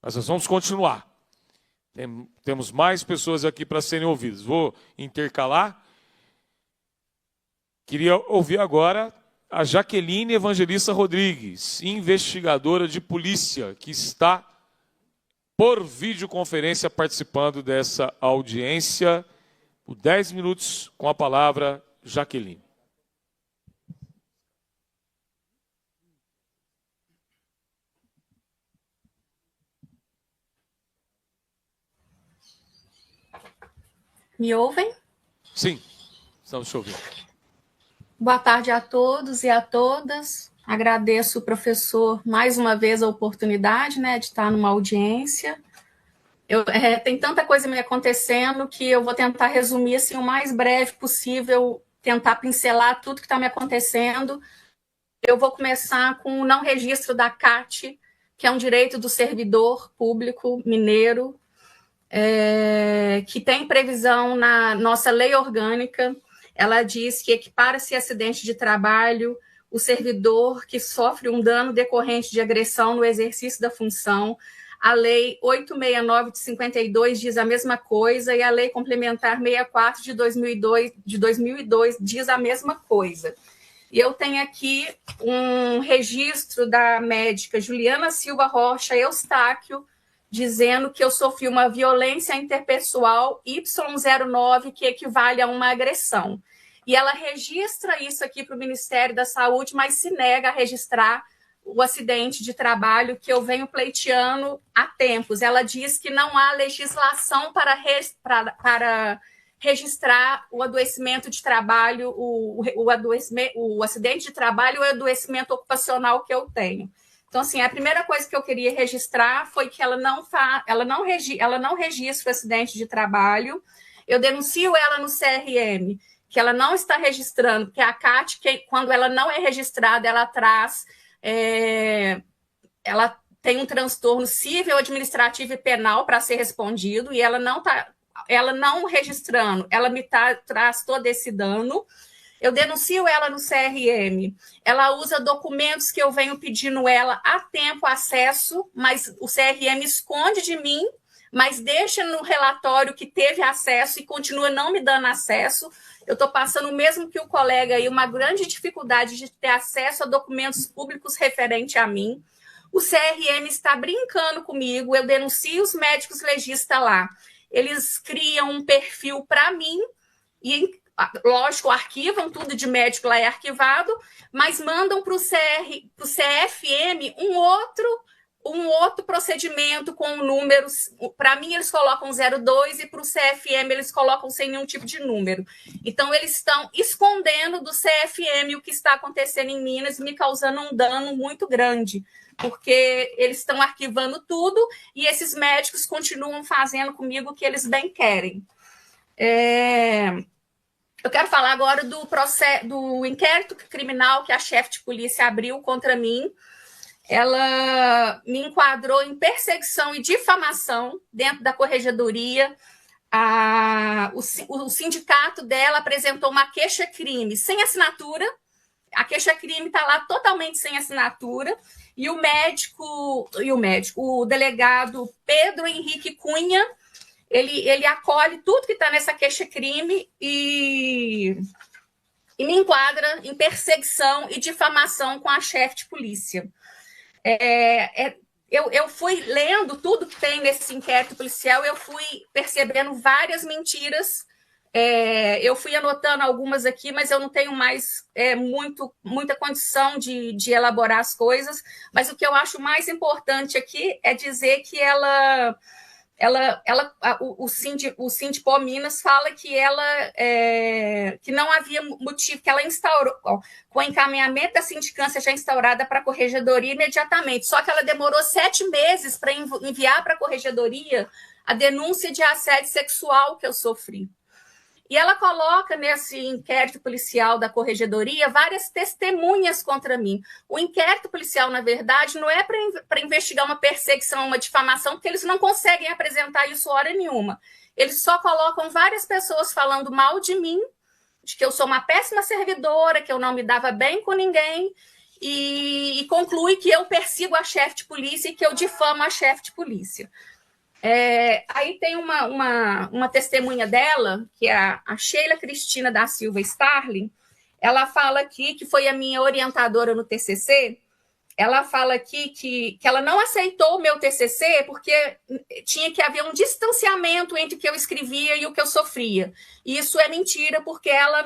Mas nós vamos continuar. Temos mais pessoas aqui para serem ouvidas. Vou intercalar. Queria ouvir agora a Jaqueline Evangelista Rodrigues, investigadora de polícia, que está por videoconferência participando dessa audiência. Por 10 minutos, com a palavra, Jaqueline. Me ouvem? Sim, estamos te ouvindo. Boa tarde a todos e a todas. Agradeço o professor mais uma vez a oportunidade, né, de estar numa audiência. Tem tanta coisa me acontecendo que eu vou tentar resumir assim, o mais breve possível, tentar pincelar tudo que está me acontecendo. Eu vou começar com o não registro da CAT, que é um direito do servidor público mineiro, que tem previsão na nossa lei orgânica. Ela diz que equipara-se acidente de trabalho o servidor que sofre um dano decorrente de agressão no exercício da função. A lei 869 de 52 diz a mesma coisa e a lei complementar 64 de 2002 diz a mesma coisa. E eu tenho aqui um registro da médica Juliana Silva Rocha Eustáquio, dizendo que eu sofri uma violência interpessoal Y09, que equivale a uma agressão. E ela registra isso aqui para o Ministério da Saúde, mas se nega a registrar o acidente de trabalho que eu venho pleiteando há tempos. Ela diz que não há legislação para registrar o adoecimento de trabalho, o acidente de trabalho e o adoecimento ocupacional que eu tenho. Então, assim, a primeira coisa que eu queria registrar foi que ela não registra o acidente de trabalho. Eu denuncio ela no CRM, que ela não está registrando, porque a CAT, quando ela não é registrada, ela traz... ela tem um transtorno civil, administrativo e penal para ser respondido, e ela não registrando, ela me traz todo esse dano. Eu denuncio ela no CRM, ela usa documentos que eu venho pedindo ela há tempo acesso, mas o CRM esconde de mim, mas deixa no relatório que teve acesso e continua não me dando acesso. Eu estou passando o mesmo que o colega aí, uma grande dificuldade de ter acesso a documentos públicos referente a mim. O CRM está brincando comigo, eu denuncio os médicos legistas lá. Eles criam um perfil para mim e, lógico, arquivam tudo de médico lá é arquivado, mas mandam para o CFM um outro procedimento com números. Para mim, eles colocam 02 e para o CFM eles colocam sem nenhum tipo de número. Então, eles estão escondendo do CFM o que está acontecendo em Minas, me causando um dano muito grande, porque eles estão arquivando tudo e esses médicos continuam fazendo comigo o que eles bem querem. Eu quero falar agora do inquérito criminal que a chefe de polícia abriu contra mim. Ela me enquadrou em perseguição e difamação dentro da corregedoria. O sindicato dela apresentou uma queixa-crime sem assinatura. A queixa-crime está lá totalmente sem assinatura. E o delegado Pedro Henrique Cunha, ele acolhe tudo que está nessa queixa-crime e me enquadra em perseguição e difamação com a chefe de polícia. Eu fui lendo tudo que tem nesse inquérito policial, eu fui percebendo várias mentiras. Eu fui anotando algumas aqui, mas eu não tenho mais muita condição de elaborar as coisas. Mas o que eu acho mais importante aqui é dizer que o Sindipó Minas fala que que não havia motivo, que ela instaurou, com o encaminhamento da sindicância já instaurada para a corregedoria imediatamente, só que ela demorou 7 meses para enviar para a corregedoria a denúncia de assédio sexual que eu sofri. E ela coloca nesse inquérito policial da corregedoria várias testemunhas contra mim. O inquérito policial, na verdade, não é para investigar uma perseguição, uma difamação, porque eles não conseguem apresentar isso hora nenhuma. Eles só colocam várias pessoas falando mal de mim, de que eu sou uma péssima servidora, que eu não me dava bem com ninguém. e conclui que eu persigo a chefe de polícia e que eu difamo a chefe de polícia. Aí tem uma testemunha dela, que é a Sheila Cristina da Silva Starling. Ela fala aqui, que foi a minha orientadora no TCC, ela fala aqui que ela não aceitou o meu TCC porque tinha que haver um distanciamento entre o que eu escrevia e o que eu sofria. E isso é mentira, porque ela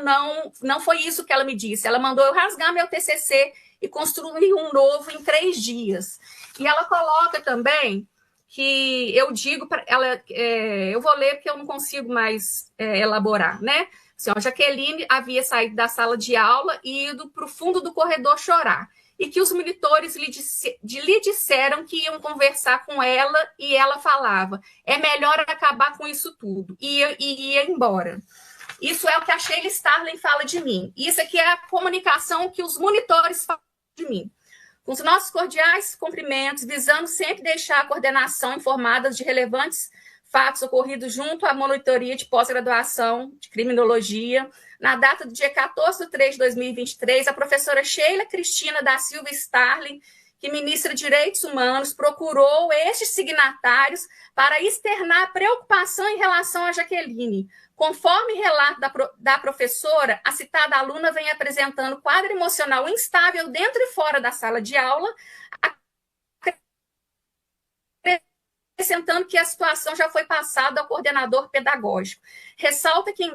não foi isso que ela me disse. Ela mandou eu rasgar meu TCC e construir um novo em 3 dias. E ela coloca também que eu digo para ela, eu vou ler porque eu não consigo mais elaborar, né? Assim, a Jaqueline havia saído da sala de aula e ido para o fundo do corredor chorar, e que os monitores lhe disseram que iam conversar com ela, e ela falava, é melhor acabar com isso tudo, e ia embora. Isso é o que a Sheila Starling fala de mim. Isso aqui é a comunicação que os monitores falam de mim. Com os nossos cordiais cumprimentos, visando sempre deixar a coordenação informada de relevantes fatos ocorridos junto à monitoria de pós-graduação de criminologia. Na data do dia 14 de 3 de 2023, a professora Sheila Cristina da Silva Starling, que ministra Direitos Humanos, procurou estes signatários para externar preocupação em relação a Jaqueline. Conforme relato da professora, a citada aluna vem apresentando quadro emocional instável dentro e fora da sala de aula, acrescentando que a situação já foi passada ao coordenador pedagógico. Ressalta que em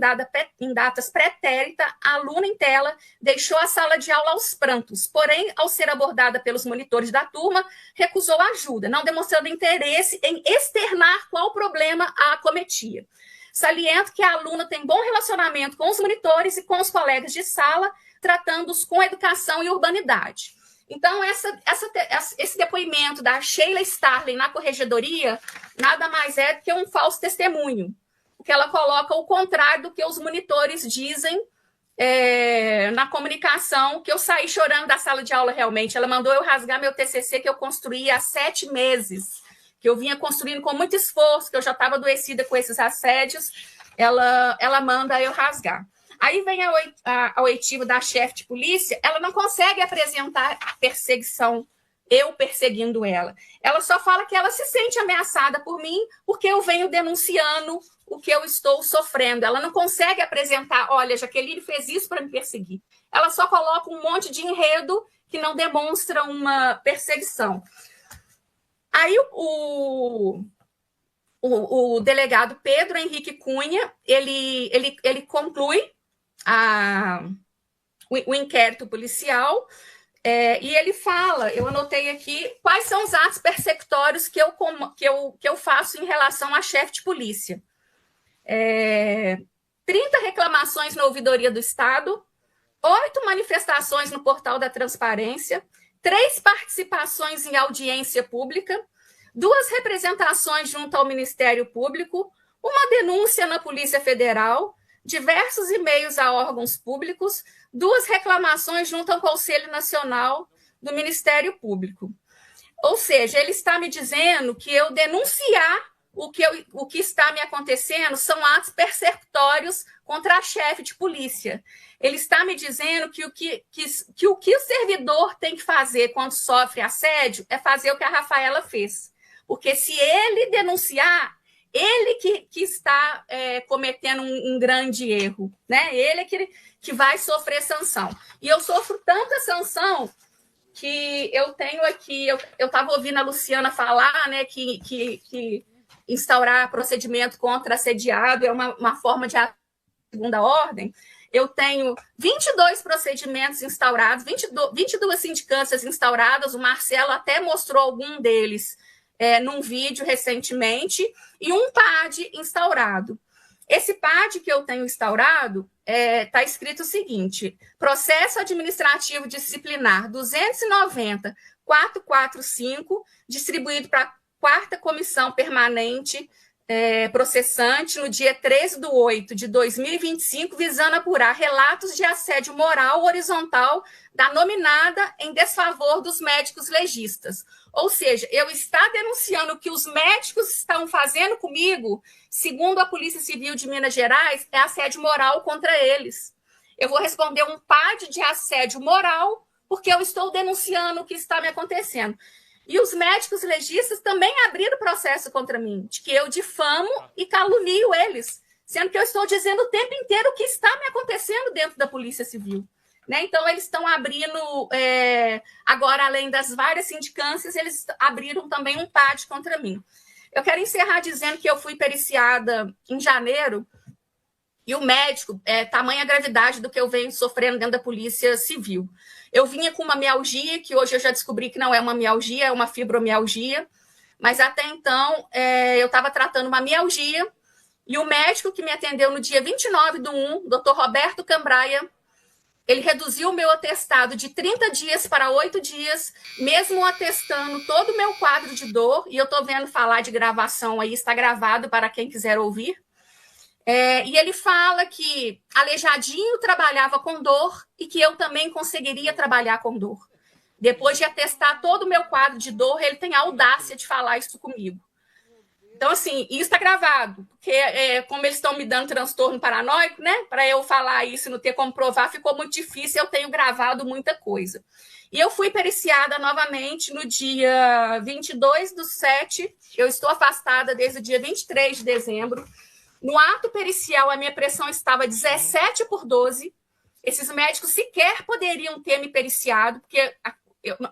datas pretéritas, a aluna em tela deixou a sala de aula aos prantos, porém, ao ser abordada pelos monitores da turma, recusou ajuda, não demonstrando interesse em externar qual problema a acometia. Saliento que a aluna tem bom relacionamento com os monitores e com os colegas de sala, tratando-os com educação e urbanidade. Então, esse depoimento da Sheila Starling na corregedoria nada mais é do que um falso testemunho, porque ela coloca o contrário do que os monitores dizem na comunicação, que eu saí chorando da sala de aula realmente. Ela mandou eu rasgar meu TCC que eu construí há 7 meses, que eu vinha construindo com muito esforço, que eu já estava adoecida com esses assédios, ela manda eu rasgar. Aí vem a oitiva da chefe de polícia, ela não consegue apresentar a perseguição, eu perseguindo ela. Ela só fala que ela se sente ameaçada por mim, porque eu venho denunciando o que eu estou sofrendo. Ela não consegue apresentar, olha, Jaqueline fez isso para me perseguir. Ela só coloca um monte de enredo que não demonstra uma perseguição. Aí o delegado Pedro Henrique Cunha, ele conclui o inquérito policial e ele fala, eu anotei aqui, quais são os atos persecutórios que eu faço em relação à chefe de polícia. 30 reclamações na ouvidoria do Estado, 8 manifestações no portal da transparência, 3 participações em audiência pública, 2 representações junto ao Ministério Público, uma denúncia na Polícia Federal, diversos e-mails a órgãos públicos, 2 reclamações junto ao Conselho Nacional do Ministério Público. Ou seja, ele está me dizendo que eu denunciar o que está me acontecendo são atos persecutórios contra a chefe de polícia. Ele está me dizendo que o que o servidor tem que fazer quando sofre assédio é fazer o que a Rafaela fez. Porque se ele denunciar, ele que está cometendo um grande erro, né? Ele é que vai sofrer sanção. E eu sofro tanta sanção que eu tenho aqui, eu estava ouvindo a Luciana falar, né, que instaurar procedimento contra assediado é uma forma de segunda ordem. Eu tenho 22 procedimentos instaurados, 22 sindicâncias instauradas, o Marcelo até mostrou algum deles num vídeo recentemente, e um PAD instaurado. Esse PAD que eu tenho instaurado está escrito o seguinte: processo administrativo disciplinar 290.445, distribuído para a 4ª Comissão Permanente processante no dia 13/8/2025, visando apurar relatos de assédio moral horizontal da nominada em desfavor dos médicos legistas. Ou seja, eu estou denunciando o que os médicos estão fazendo comigo, segundo a Polícia Civil de Minas Gerais, é assédio moral contra eles. Eu vou responder um PAD de assédio moral porque eu estou denunciando o que está me acontecendo. E os médicos legistas também abriram processo contra mim, de que eu difamo e calunio eles, sendo que eu estou dizendo o tempo inteiro o que está me acontecendo dentro da Polícia Civil. Né? Então, eles estão abrindo, agora, além das várias sindicâncias, eles abriram também um PAD contra mim. Eu quero encerrar dizendo que eu fui periciada em janeiro, e o médico, tamanha gravidade do que eu venho sofrendo dentro da Polícia Civil. Eu vinha com uma mialgia, que hoje eu já descobri que não é uma mialgia, é uma fibromialgia, mas até então eu estava tratando uma mialgia, e o médico que me atendeu no dia 29/1, Dr. Roberto Cambraia, ele reduziu o meu atestado de 30 dias para 8 dias, mesmo atestando todo o meu quadro de dor, e eu estou vendo falar de gravação aí, está gravado para quem quiser ouvir. E ele fala que Aleijadinho trabalhava com dor e que eu também conseguiria trabalhar com dor. Depois de atestar todo o meu quadro de dor, ele tem a audácia de falar isso comigo. Então, assim, isso está gravado, porque como eles estão me dando transtorno paranoico, né? Para eu falar isso e não ter como provar, ficou muito difícil, eu tenho gravado muita coisa. E eu fui periciada novamente no dia 22/7, eu estou afastada desde o dia 23 de dezembro. No ato pericial, a minha pressão estava 17/12. Esses médicos sequer poderiam ter me periciado, porque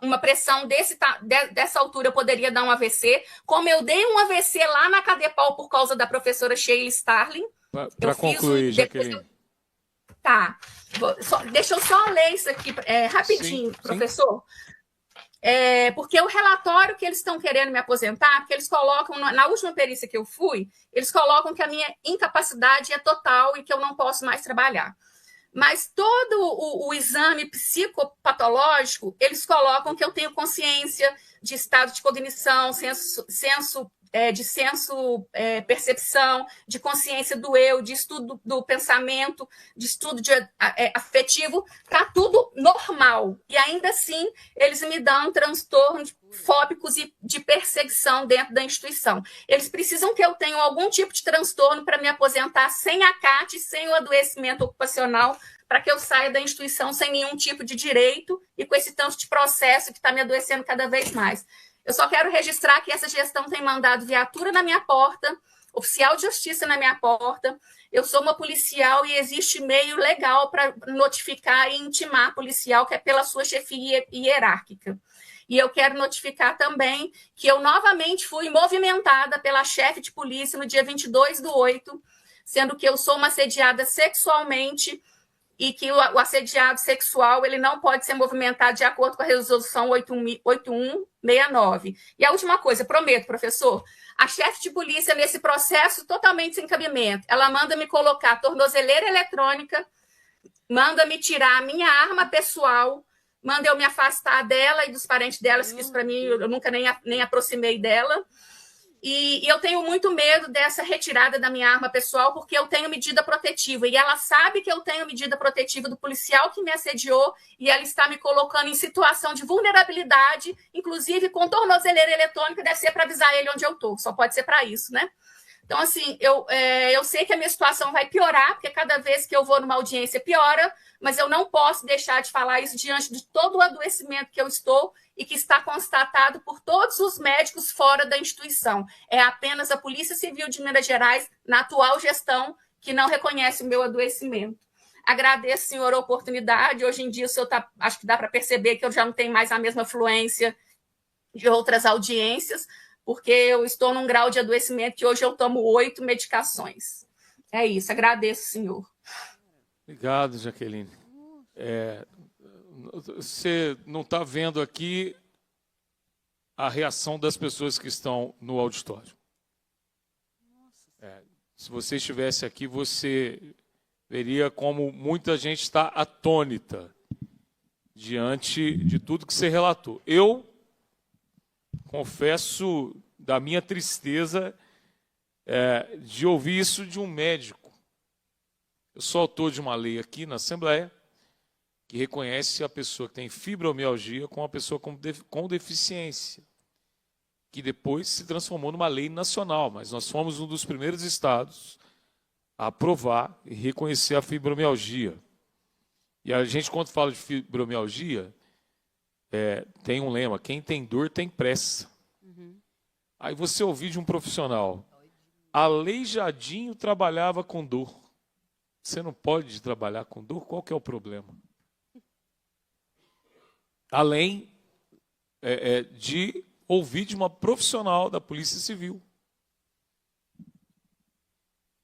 uma pressão dessa altura eu poderia dar um AVC. Como eu dei um AVC lá na Cadepol por causa da professora Sheila Starling. Para concluir, Jaqueline. Tá. Deixa eu só ler isso aqui rapidinho, sim, professor. Porque o relatório que eles estão querendo me aposentar, porque eles colocam, na última perícia que eu fui, eles colocam que a minha incapacidade é total e que eu não posso mais trabalhar. Mas todo o exame psicopatológico, eles colocam que eu tenho consciência de estado de cognição, percepção, de consciência do eu, de estudo do pensamento, de estudo afetivo, está tudo normal. E ainda assim, eles me dão transtornos fóbicos e de perseguição dentro da instituição. Eles precisam que eu tenha algum tipo de transtorno para me aposentar sem a CAT, sem o adoecimento ocupacional, para que eu saia da instituição sem nenhum tipo de direito e com esse tanto de processo que está me adoecendo cada vez mais. Eu só quero registrar que essa gestão tem mandado viatura na minha porta, oficial de justiça na minha porta. Eu sou uma policial e existe meio legal para notificar e intimar policial, que é pela sua chefia hierárquica. E eu quero notificar também que eu novamente fui movimentada pela chefe de polícia no dia 22/8, sendo que eu sou uma assediada sexualmente e que o assediado sexual ele não pode ser movimentado de acordo com a resolução 8169. E a última coisa, prometo, professor, a chefe de polícia, nesse processo totalmente sem cabimento, ela manda me colocar tornozeleira eletrônica, manda me tirar a minha arma pessoal, manda eu me afastar dela e dos parentes dela, que isso para mim, eu nunca nem aproximei dela. E eu tenho muito medo dessa retirada da minha arma pessoal, porque eu tenho medida protetiva. E ela sabe que eu tenho medida protetiva do policial que me assediou, e ela está me colocando em situação de vulnerabilidade, inclusive com tornozeleira eletrônica, deve ser para avisar ele onde eu estou. Só pode ser para isso, né? Então, assim, eu sei que a minha situação vai piorar, porque cada vez que eu vou numa audiência piora, mas eu não posso deixar de falar isso diante de todo o adoecimento que eu estou e que está constatado por todos os médicos fora da instituição. É apenas a Polícia Civil de Minas Gerais, na atual gestão, que não reconhece o meu adoecimento. Agradeço, senhor, a oportunidade. Hoje em dia, o senhor acho que dá para perceber que eu já não tenho mais a mesma fluência de outras audiências, porque eu estou num grau de adoecimento que hoje eu tomo 8 medicações. É isso, agradeço, senhor. Obrigado, Jaqueline. Você não está vendo aqui a reação das pessoas que estão no auditório. Se você estivesse aqui, você veria como muita gente está atônita diante de tudo que você relatou. Eu confesso da minha tristeza de ouvir isso de um médico. Eu sou autor de uma lei aqui na Assembleia que reconhece a pessoa que tem fibromialgia como uma pessoa com deficiência, que depois se transformou numa lei nacional, mas nós fomos um dos primeiros estados a aprovar e reconhecer a fibromialgia. E a gente, quando fala de fibromialgia, tem um lema: quem tem dor tem pressa. Aí você ouvir de um profissional: Aleijadinho trabalhava com dor. Você não pode trabalhar com dor? Qual que é o problema? Além de ouvir de uma profissional da Polícia Civil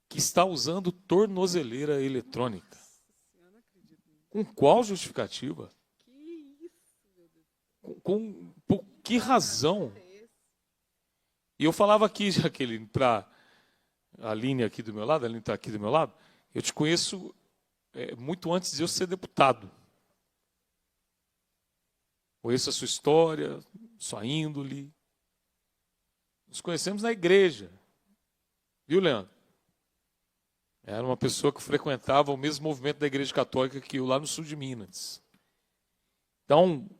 que está usando tornozeleira eletrônica. Com qual justificativa? Por que razão? E eu falava aqui, Jaqueline, para a Aline aqui do meu lado, a Aline está aqui do meu lado, eu te conheço muito antes de eu ser deputado. Conheço a sua história, sua índole. Nos conhecemos na igreja. Viu, Leandro? Era uma pessoa que frequentava o mesmo movimento da Igreja Católica que eu, lá no sul de Minas. Então,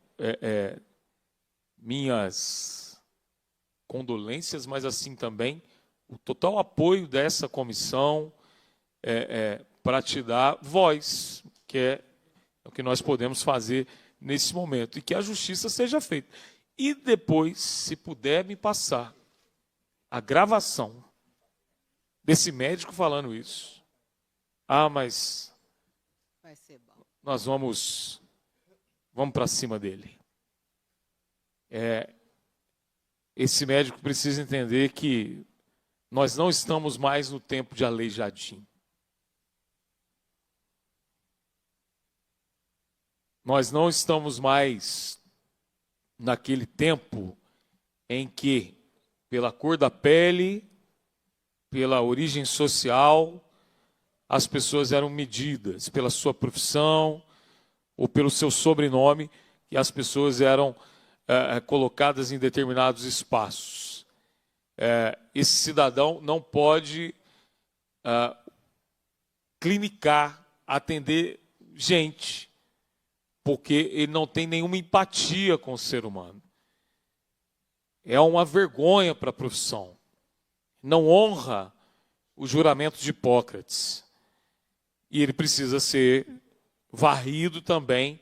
minhas condolências, mas assim também o total apoio dessa comissão para te dar voz, que é o que nós podemos fazer nesse momento, e que a justiça seja feita. E depois, se puder me passar a gravação desse médico falando isso, mas vai ser bom. Nós vamos para cima dele. Esse médico precisa entender que nós não estamos mais no tempo de Aleijadinho. Nós não estamos mais naquele tempo em que, pela cor da pele, pela origem social, as pessoas eram medidas, pela sua profissão ou pelo seu sobrenome, e as pessoas eram colocadas em determinados espaços. Esse cidadão não pode clinicar, atender gente, porque ele não tem nenhuma empatia com o ser humano. É uma vergonha para a profissão. Não honra o juramento de Hipócrates. E ele precisa ser varrido também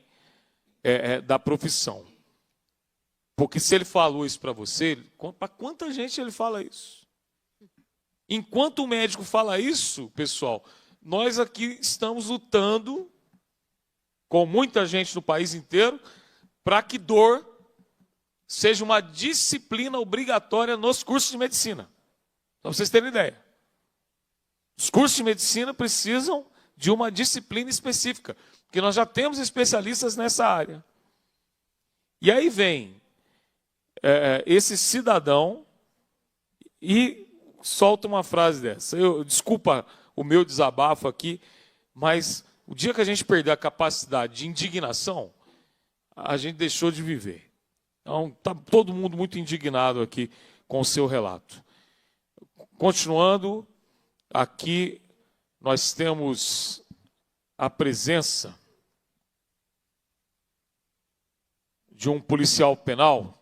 da profissão. Porque se ele falou isso para você, para quanta gente ele fala isso? Enquanto o médico fala isso, pessoal, nós aqui estamos lutando com muita gente no país inteiro, para que dor seja uma disciplina obrigatória nos cursos de medicina. Para vocês terem ideia. Os cursos de medicina precisam de uma disciplina específica, porque nós já temos especialistas nessa área. E aí vem esse cidadão e solta uma frase dessa. Desculpa o meu desabafo aqui, mas o dia que a gente perder a capacidade de indignação, a gente deixou de viver. Então, está todo mundo muito indignado aqui com o seu relato. Continuando, aqui nós temos a presença de um policial penal